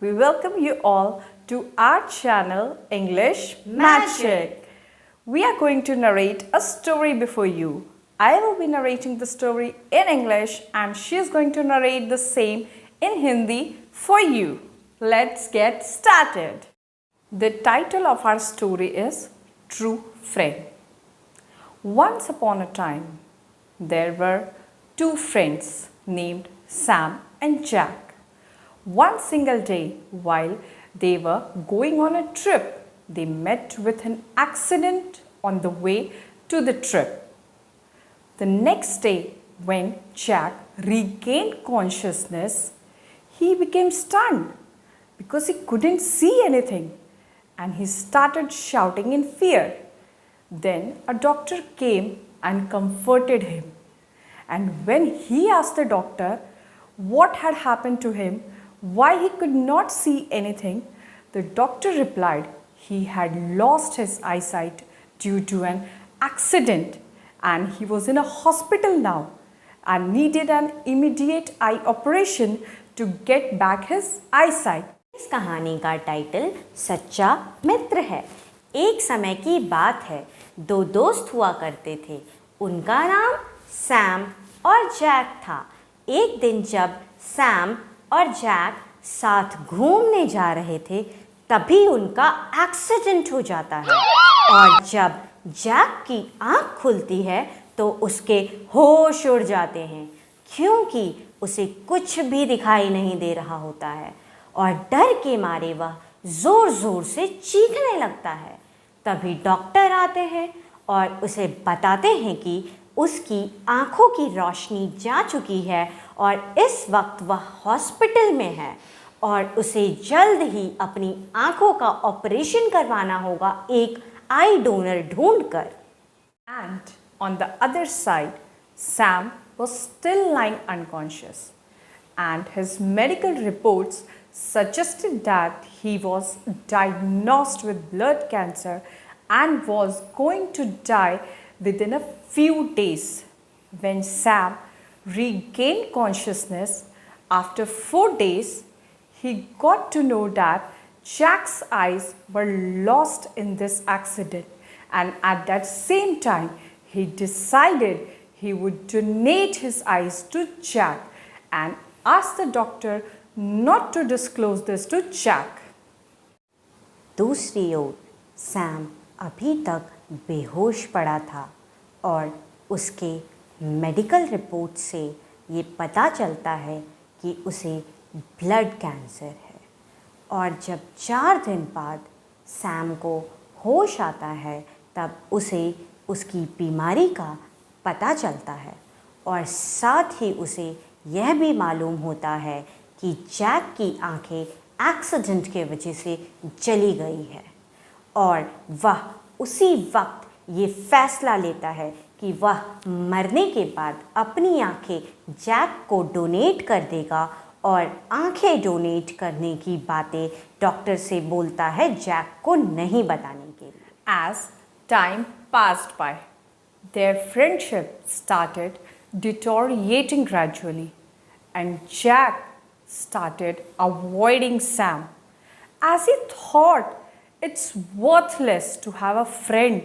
we welcome you all to our channel English Magic. We are going to narrate a story before you. I will be narrating the story in English and she is going to narrate the same in Hindi for you. Let's get started. The title of our story is True Friend. Once upon a time, there were two friends named Sam and Jack. One single day, while they were going on a trip, they met with an accident on the way to the trip. The next day, when Jack regained consciousness, he became stunned because he couldn't see anything and he started shouting in fear. Then a doctor came and comforted him. And when he asked the doctor what had happened to him, why he could not see anything, the doctor replied he had lost his eyesight due to an accident and he was in a hospital now and needed an immediate eye operation to get back his eyesight. इस कहानी का title सच्चा मित्र है। एक समय की बात है, दो दोस्त हुआ करते थे। उनका नाम सैम और जैक था। एक दिन जब सैम और जैक साथ घूमने जा रहे थे, तभी उनका एक्सीडेंट हो जाता है और जब जैक की आँख खुलती है तो उसके होश उड़ जाते हैं क्योंकि उसे कुछ भी दिखाई नहीं दे रहा होता है और डर के मारे वह ज़ोर ज़ोर से चीखने लगता है। तभी डॉक्टर आते हैं और उसे बताते हैं कि उसकी आँखों की रोशनी जा चुकी है और इस वक्त वह हॉस्पिटल में है और उसे जल्द ही अपनी आँखों का ऑपरेशन करवाना होगा एक आई donor ढूंढकर। And on the other side, Sam was still lying unconscious and his medical reports suggested that he was diagnosed with blood cancer and was going to die within a few days. When Sam regained consciousness after 4 days, he got to know that Jack's eyes were lost in this accident, and at that same time, he decided he would donate his eyes to Jack and asked the doctor not to disclose this to Jack. दूसरी ओर Sam अभी तक बेहोश पड़ा था और उसके medical report से ये पता चलता है कि उसे ब्लड कैंसर है और जब 4 दिन बाद सैम को होश आता है तब उसे उसकी बीमारी का पता चलता है और साथ ही उसे यह भी मालूम होता है कि जैक की आंखें एक्सीडेंट के वजह से चली गई है और वह उसी वक्त ये फैसला लेता है कि वह मरने के बाद अपनी आंखें जैक को डोनेट कर देगा और आंखें डोनेट करने की बातें डॉक्टर से बोलता है जैक को नहीं बताने के लिए। As time passed by, their friendship started deteriorating gradually and Jack started avoiding Sam as he thought it's worthless to have a friend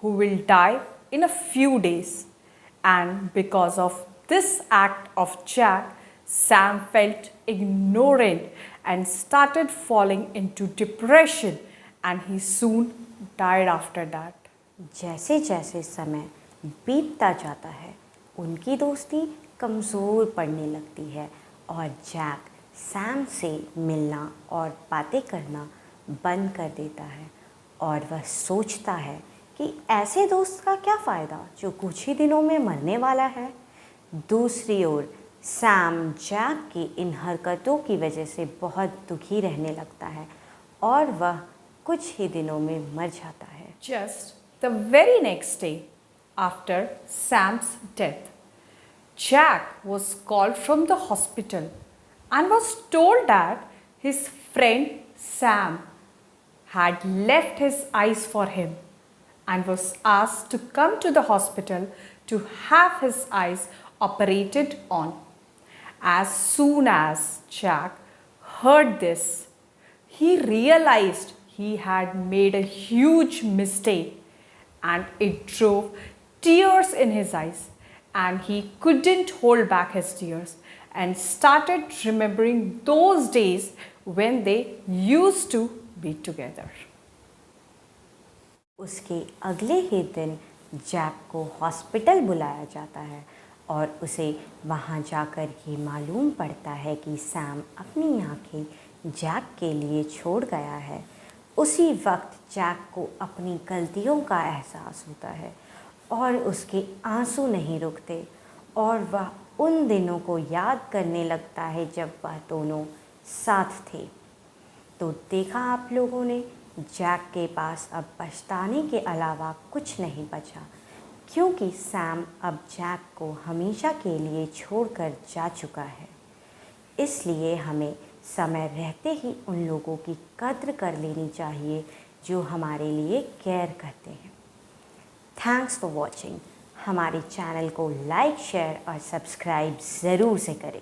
who will die in a few days. And because of this act of Jack, Sam felt ignorant and started falling into depression and he soon died after that. जैसे जैसे समय बीतता जाता है उनकी दोस्ती कमज़ोर पड़ने लगती है और जैक सैम से मिलना और बातें करना बंद कर देता है और वह सोचता है कि ऐसे दोस्त का क्या फ़ायदा जो कुछ ही दिनों में मरने वाला है। दूसरी ओर सैम जैक की इन हरकतों की वजह से बहुत दुखी रहने लगता है और वह कुछ ही दिनों में मर जाता है। Just the very next day after Sam's death, Jack was called from the hospital and was told that his friend Sam had left his eyes for him and was asked to come to the hospital to have his eyes operated on. As soon as Jack heard this, he realized he had made a huge mistake, and it drove tears in his eyes, and he couldn't hold back his tears and started remembering those days when they used to be together. उसके अगले ही दिन Jack को hospital बुलाया जाता है और उसे वहाँ जाकर ये मालूम पड़ता है कि सैम अपनी आंखें जैक के लिए छोड़ गया है। उसी वक्त जैक को अपनी गलतियों का एहसास होता है और उसके आंसू नहीं रुकते और वह उन दिनों को याद करने लगता है जब वह दोनों साथ थे। तो देखा आप लोगों ने, जैक के पास अब पछताने के अलावा कुछ नहीं बचा, क्योंकि सैम अब जैक को हमेशा के लिए छोड़कर जा चुका है। इसलिए हमें समय रहते ही उन लोगों की कद्र कर लेनी चाहिए जो हमारे लिए केयर करते हैं। Thanks for watching. हमारे चैनल को लाइक, शेयर और सब्सक्राइब ज़रूर से करें।